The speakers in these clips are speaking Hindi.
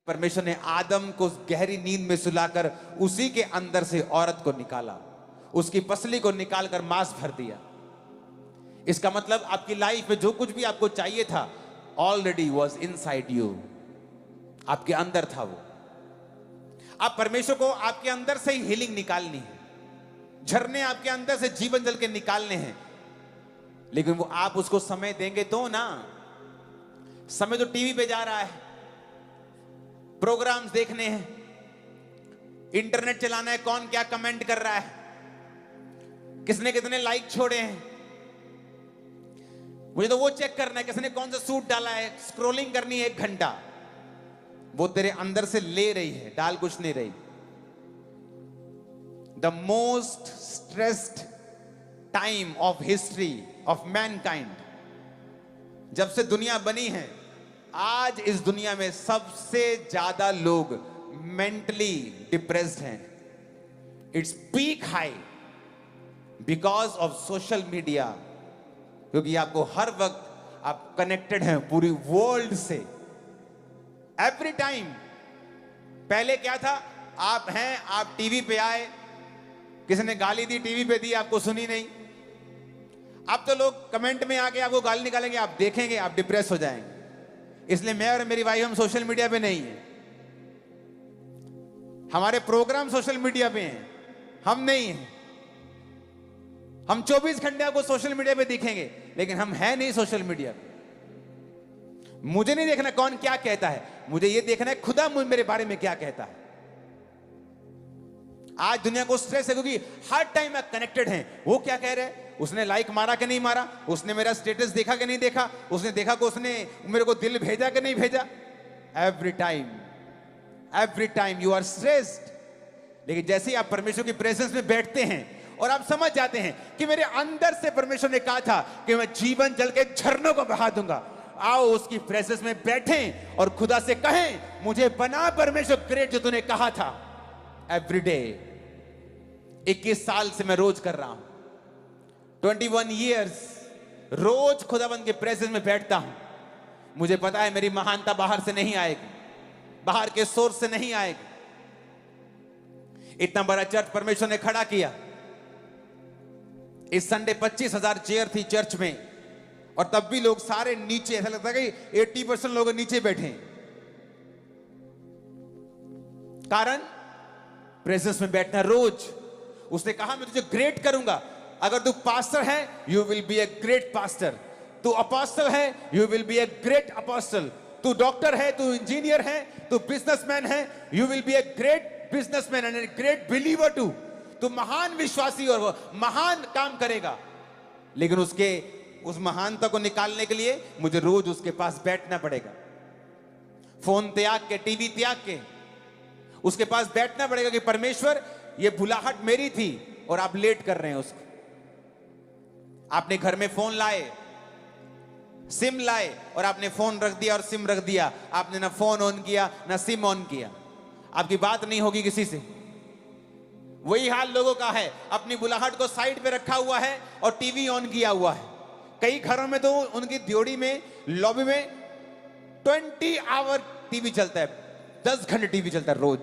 परमेश्वर ने आदम को गहरी नींद में सुलाकर उसी के अंदर से औरत को निकाला, उसकी पसली को निकालकर मांस भर दिया। इसका मतलब आपकी लाइफ में जो कुछ भी आपको चाहिए था ऑलरेडी वॉज इनसाइड यू, आपके अंदर था वो। आप परमेश्वर को आपके अंदर से ही हीलिंग निकालनी है, झरने आपके अंदर से जीवन जल के निकालने हैं, लेकिन वो आप उसको समय देंगे तो ना। समय तो टीवी पे जा रहा है, प्रोग्राम्स देखने हैं, इंटरनेट चलाना है, कौन क्या कमेंट कर रहा है, किसने कितने लाइक छोड़े हैं, मुझे तो वो चेक करना है किसने कौन सा सूट डाला है, स्क्रॉलिंग करनी है 1 घंटा। वो तेरे अंदर से ले रही है, डाल कुछ नहीं रही। The most stressed time of history of Mankind, जब से दुनिया बनी है, आज इस दुनिया में सबसे ज्यादा लोग मेंटली डिप्रेस्ड हैं। Its peak high because of social media, क्योंकि आपको हर वक्त आप कनेक्टेड हैं पूरी वर्ल्ड से, एवरी टाइम। पहले क्या था, आप हैं, आप टीवी पे आए, किसी ने गाली दी टीवी पे दी, आपको सुनी नहीं। अब तो लोग कमेंट में आके आपको गाली निकालेंगे, आप देखेंगे, आप डिप्रेस हो जाएंगे। इसलिए मैं और मेरी वाइफ हम सोशल मीडिया पे नहीं है, हमारे प्रोग्राम सोशल मीडिया पे हैं, हम नहीं हैं। हम 24 घंटे आपको सोशल मीडिया पे दिखेंगे, लेकिन हम हैं नहीं सोशल मीडिया पे। मुझे नहीं देखना कौन क्या कहता है, मुझे ये देखना है खुदा मेरे बारे में क्या कहता है। आज दुनिया को स्ट्रेस है क्योंकि हर टाइम आप कनेक्टेड हैं। वो क्या कह रहे हैं, उसने लाइक मारा कि नहीं मारा, उसने मेरा स्टेटस देखा कि नहीं देखा, उसने देखा कि उसने मेरे को दिल भेजा कि नहीं भेजा। Every time you are stressed. लेकिन जैसे ही आप परमेश्वर की प्रेजेंस में बैठते हैं और आप समझ जाते हैं कि मेरे अंदर से परमेश्वर ने कहा था कि मैं जीवन जल के झरनों को बहा दूंगा, आओ उसकी प्रेजेंस में बैठें और खुदा से कहें, मुझे बना परमेश्वर ग्रेट जो तूने कहा था। एवरी डे 21 साल से मैं रोज कर रहा हूं, 21 years रोज खुदाबंद के प्रेजेंस में बैठता हूं। मुझे पता है मेरी महानता बाहर से नहीं आएगी, बाहर के सोर्स से नहीं आएगी। इतना बड़ा चर्च परमेश्वर ने खड़ा किया। इस संडे 25,000 चेयर थी चर्च में, और तब भी लोग सारे नीचे, ऐसा लगता है कि 80% लोग नीचे बैठे। कारण प्रेजेंस में बैठना रोज। उसने कहा मैं तुझे ग्रेट करूंगा। अगर तू पास्टर है, you will be a great pastor. तू अपोस्टल है, you will be a great apostle. तू डॉक्टर है, तू इंजीनियर है, तू बिजनेसमैन है, you will be a great businessman and a great believer too. तू महान विश्वासी और महान काम करेगा। लेकिन उस महानता को निकालने के लिए मुझे रोज उसके पास बैठना पड़ेगा। फोन त्याग के, टीवी त्याग के उसके पास बैठना पड़ेगा कि परमेश्वर, ये बुलाहट मेरी थी और आप लेट कर रहे हैं उसको। आपने घर में फोन लाए, सिम लाए, और आपने फोन रख दिया और सिम रख दिया। आपने ना फोन ऑन किया ना सिम ऑन किया। आपकी बात नहीं होगी किसी से। वही हाल लोगों का है, अपनी बुलाहट को साइड पे रखा हुआ है और टीवी ऑन किया हुआ है। कई घरों में तो उनकी ड्योढ़ी में, लॉबी में 20 आवर टीवी चलता है, 10 घंटे टीवी चलता है रोज।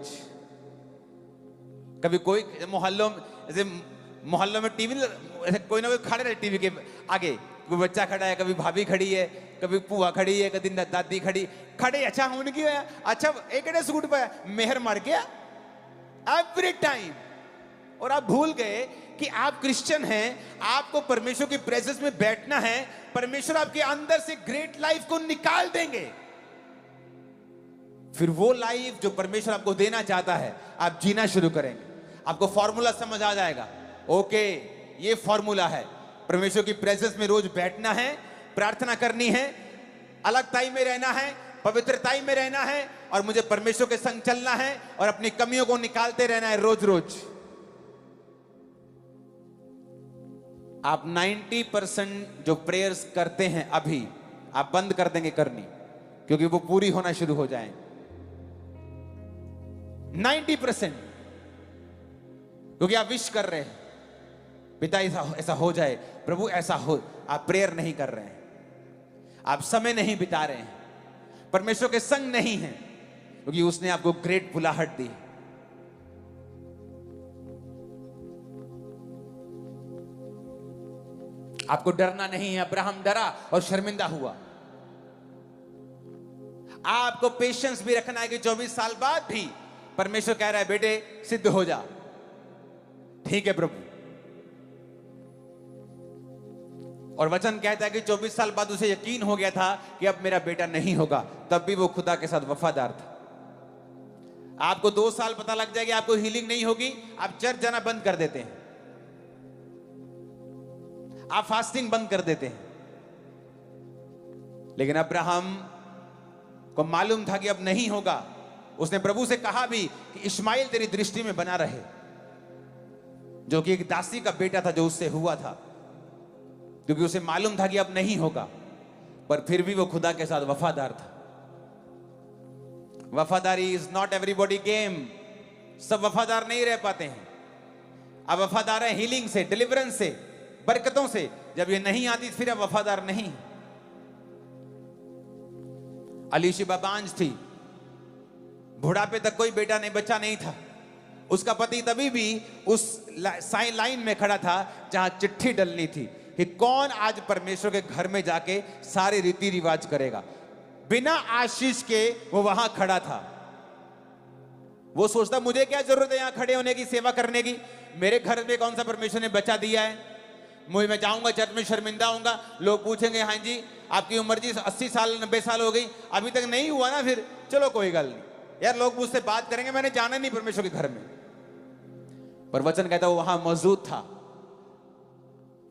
कभी कोई मोहल्लों में टीवी, कोई ना कोई खड़े रहे टीवी के आगे, कोई बच्चा खड़ा है, कभी भाभी खड़ी है, कभी पुआ खड़ी है, कभी दादी खड़े। अच्छा उनकी, अच्छा एक सूट पे मेहर मर गया एवरी टाइम। और आप भूल गए कि आप क्रिश्चियन हैं, आपको परमेश्वर की प्रेजेंस में बैठना है। परमेश्वर आपके अंदर से ग्रेट लाइफ को निकाल देंगे। फिर वो लाइफ जो परमेश्वर आपको देना चाहता है, आप जीना शुरू करेंगे। आपको फॉर्मूला समझ आ जाएगा। ओके, ये फॉर्मूला है, परमेश्वर की प्रेजेंस में रोज बैठना है, प्रार्थना करनी है, अलगताई में रहना है, पवित्रताई में रहना है, और मुझे परमेश्वर के संग चलना है और अपनी कमियों को निकालते रहना है रोज रोज। आप 90% जो प्रेयर्स करते हैं अभी, आप बंद कर देंगे करनी, क्योंकि वो पूरी होना शुरू हो जाएंगे। 90%, क्योंकि आप विश कर रहे हैं, पिता ऐसा हो जाए, प्रभु ऐसा हो। आप प्रेयर नहीं कर रहे हैं, आप समय नहीं बिता रहे हैं, परमेश्वर के संग नहीं हैं। क्योंकि उसने आपको ग्रेट बुलाहट दी। आपको डरना नहीं है। अब्राहम डरा और शर्मिंदा हुआ। आपको पेशेंस भी रखना है कि 24 साल बाद भी परमेश्वर कह रहा है बेटे सिद्ध हो जा। ठीक है प्रभु। और वचन कहता है कि 24 साल बाद उसे यकीन हो गया था कि अब मेरा बेटा नहीं होगा, तब भी वो खुदा के साथ वफादार था। आपको 2 साल पता लग जाएगा आपको हीलिंग नहीं होगी, आप चर्च जाना बंद कर देते हैं, आप फास्टिंग बंद कर देते हैं। लेकिन अब्राहम को मालूम था कि अब नहीं होगा। उसने प्रभु से कहा भी कि इश्माइल तेरी दृष्टि में बना रहे, जो कि एक दासी का बेटा था जो उससे हुआ था, क्योंकि उसे मालूम था कि अब नहीं होगा। पर फिर भी वो खुदा के साथ वफादार था। वफादारी इज नॉट एवरीबॉडी गेम। सब वफादार नहीं रह पाते हैं। अब वफादार है हीलिंग से, डिलीवरेंस से, बरकतों से। जब ये नहीं आती फिर अब वफादार नहीं। अलीशिबा बांझ थी, बुढ़ापे तक कोई बेटा नहीं, बच्चा नहीं था। उसका पति तभी भी उस लाइन में खड़ा था जहां चिट्ठी डलनी थी कि कौन आज परमेश्वर के घर में जाके सारे रीति रिवाज करेगा। बिना आशीष के वो वहां खड़ा था। वो सोचता मुझे क्या जरूरत है यहां खड़े होने की, सेवा करने की। मेरे घर में कौन सा परमेश्वर ने बच्चा दिया है। मुझे, मैं जाऊंगा चर्च में शर्मिंदा होऊंगा, लोग पूछेंगे हाँ जी आपकी उम्र जी 80 साल 90 साल हो गई, अभी तक नहीं हुआ ना, फिर चलो कोई गल नहीं यार, लोग मुझसे बात करेंगे, मैंने जाना नहीं परमेश्वर के घर में। पर वचन कहता वो वहां मौजूद था।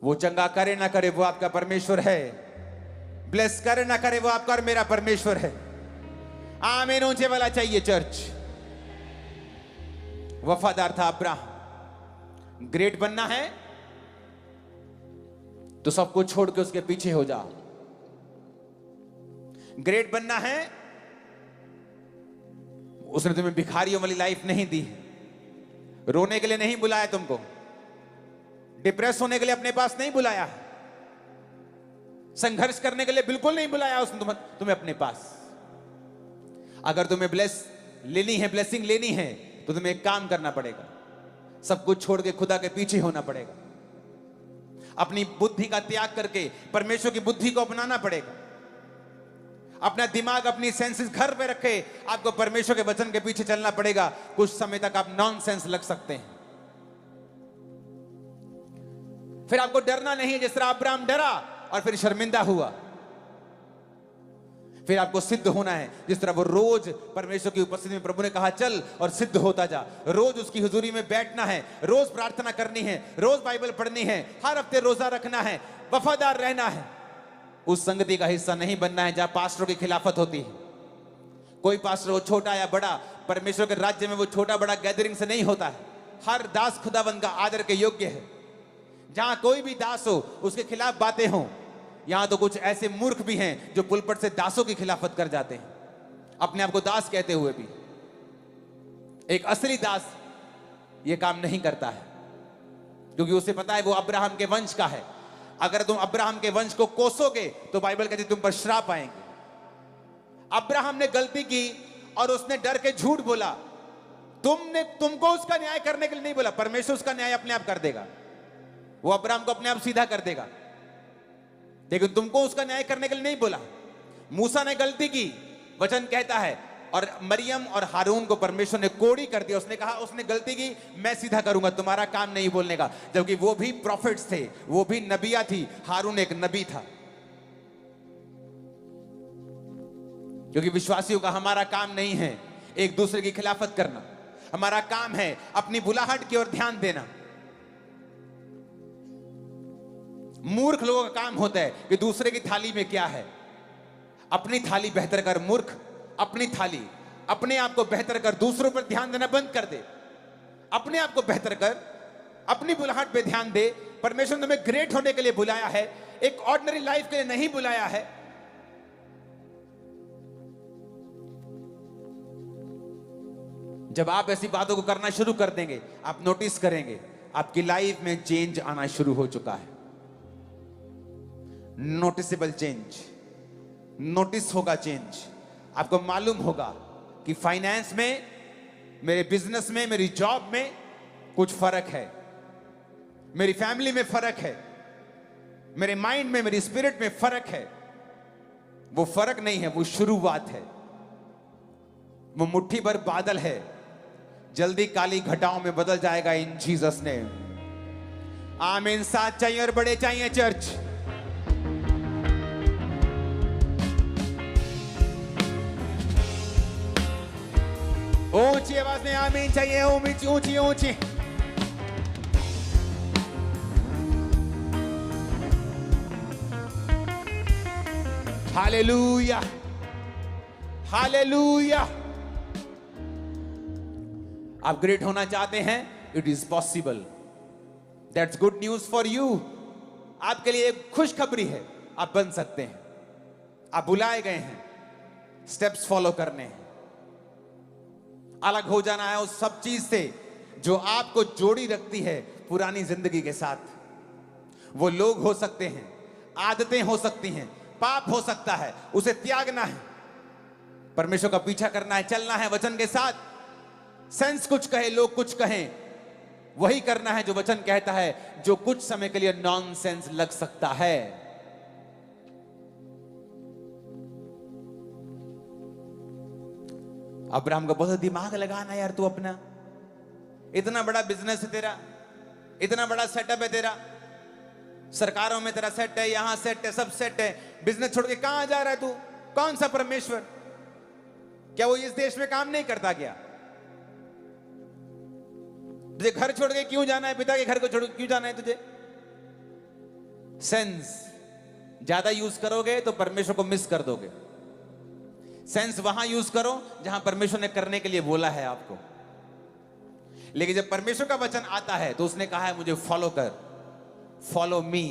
वो चंगा करे ना करे वो आपका परमेश्वर है, ब्लेस करे ना करे वो आपका और मेरा परमेश्वर है। आमीन ऊंचे वाला चाहिए चर्च। वफादार था अब्राहम। ग्रेट बनना है तो सब कुछ छोड़ के उसके पीछे हो जाओ। ग्रेट बनना है, उसने तुम्हें भिखारियों वाली लाइफ नहीं दी। रोने के लिए नहीं बुलाया तुमको, डिप्रेस होने के लिए अपने पास नहीं बुलाया, संघर्ष करने के लिए बिल्कुल नहीं बुलाया उसने तुम्हें अपने पास। अगर तुम्हें ब्लेसिंग लेनी है तो तुम्हें एक काम करना पड़ेगा, सब कुछ छोड़ के खुदा के पीछे होना पड़ेगा। अपनी बुद्धि का त्याग करके परमेश्वर की बुद्धि को अपनाना पड़ेगा। अपना दिमाग, अपनी सेंसेस घर पे रखे, आपको परमेश्वर के वचन के पीछे चलना पड़ेगा। कुछ समय तक आप नॉनसेंस लग सकते हैं, फिर आपको डरना नहीं है जिस तरह अब्राहम डरा और फिर शर्मिंदा हुआ। फिर आपको सिद्ध होना है जिस तरह वो रोज परमेश्वर की उपस्थिति में प्रभु ने कहा चल और सिद्ध होता जा। रोज उसकी हुजूरी में बैठना है, रोज प्रार्थना करनी है, रोज बाइबल पढ़नी है, हर हफ्ते रोजा रखना है, वफादार रहना है। उस संगति का हिस्सा नहीं बनना है जहां पास्टरों की खिलाफत होती है। कोई पास्टर हो छोटा या बड़ा, परमेश्वर के राज्य में वो छोटा बड़ा गैदरिंग से नहीं होता है। हर दास खुदाबंद का आदर के योग्य है। जहां कोई भी दास हो उसके खिलाफ बातें हों। यहां तो कुछ ऐसे मूर्ख भी हैं जो पुलपट से दासों की खिलाफत कर जाते हैं, अपने आप को दास कहते हुए भी। एक असली दास ये काम नहीं करता है, क्योंकि उसे पता है वो अब्राहम के वंश का है। अगर तुम अब्राहम के वंश को कोसोगे तो बाइबल कहती है तुम पर श्राप आएंगे। अब्राहम ने गलती की और उसने डर के झूठ बोला। तुमको उसका न्याय करने के लिए नहीं बोला, परमेश्वर उसका न्याय अपने आप कर देगा। वो अब्राहम को अपने आप सीधा कर देगा, लेकिन तुमको उसका न्याय करने के लिए नहीं बोला। मूसा ने गलती की, वचन कहता है, और मरियम और हारून को परमेश्वर ने कोड़ी कर दिया। उसने कहा उसने गलती की, मैं सीधा करूंगा, तुम्हारा काम नहीं बोलने का। जबकि वो भी प्रॉफिट्स थे, वो भी नबिया थी, हारून एक नबी था। क्योंकि विश्वासियों का हमारा काम नहीं है एक दूसरे की खिलाफत करना, हमारा काम है अपनी बुलाहट की ओर ध्यान देना। मूर्ख लोगों का काम होता है कि दूसरे की थाली में क्या है, अपनी थाली बेहतर कर। मूर्ख अपनी थाली, अपने आप को बेहतर कर, दूसरों पर ध्यान देना बंद कर दे। अपने आप को बेहतर कर, अपनी बुलाहट पे ध्यान दे। परमेश्वर ने तुम्हें ग्रेट होने के लिए बुलाया है, एक ऑर्डिनरी लाइफ के लिए नहीं बुलाया है। जब आप ऐसी बातों को करना शुरू कर देंगे, आप नोटिस करेंगे आपकी लाइफ में चेंज आना शुरू हो चुका है। नोटिसेबल चेंज, नोटिस होगा चेंज। आपको मालूम होगा कि फाइनेंस में, मेरे बिजनेस में, मेरी जॉब में कुछ फर्क है, मेरी फैमिली में फर्क है, मेरे माइंड में, मेरी स्पिरिट में फर्क है। वो फर्क नहीं है, वो शुरुआत है। वो मुट्ठी भर बादल है, जल्दी काली घटाओं में बदल जाएगा इन जीसस ने। आमीन। साथ चाहिए और बड़े चाहिए चर्च। ऊंची आवाज में आमीन चाहिए, ऊंची ऊंची ऊंची। Hallelujah, hallelujah. आप ग्रेट होना चाहते हैं, it is possible. That's good news for you. आपके लिए एक खुशखबरी है, आप बन सकते हैं। आप बुलाए गए हैं, स्टेप्स फॉलो करने हैं। अलग हो जाना है उस सब चीज से जो आपको जोड़ी रखती है पुरानी जिंदगी के साथ। वो लोग हो सकते हैं, आदतें हो सकती हैं, पाप हो सकता है, उसे त्यागना है, परमेश्वर का पीछा करना है, चलना है वचन के साथ। सेंस कुछ कहे, लोग कुछ कहें, वही करना है जो वचन कहता है, जो कुछ समय के लिए नॉनसेंस लग सकता है। अब्राहम को बहुत दिमाग लगाना यार, तू अपना इतना बड़ा बिजनेस है तेरा, इतना बड़ा सेटअप है तेरा, सरकारों में तेरा सेट है, यहां सेट है, सब सेट है, बिजनेस छोड़ के कहां जा रहा है तू? कौन सा परमेश्वर? क्या वो इस देश में काम नहीं करता क्या? तुझे घर छोड़ के क्यों जाना है? पिता के घर को छोड़ के क्यों जाना है तुझे? सेंस ज्यादा यूज करोगे तो परमेश्वर को मिस कर दोगे। सेंस वहां यूज करो जहां परमेश्वर ने करने के लिए बोला है आपको। लेकिन जब परमेश्वर का वचन आता है तो उसने कहा है मुझे फॉलो कर, फॉलो मी।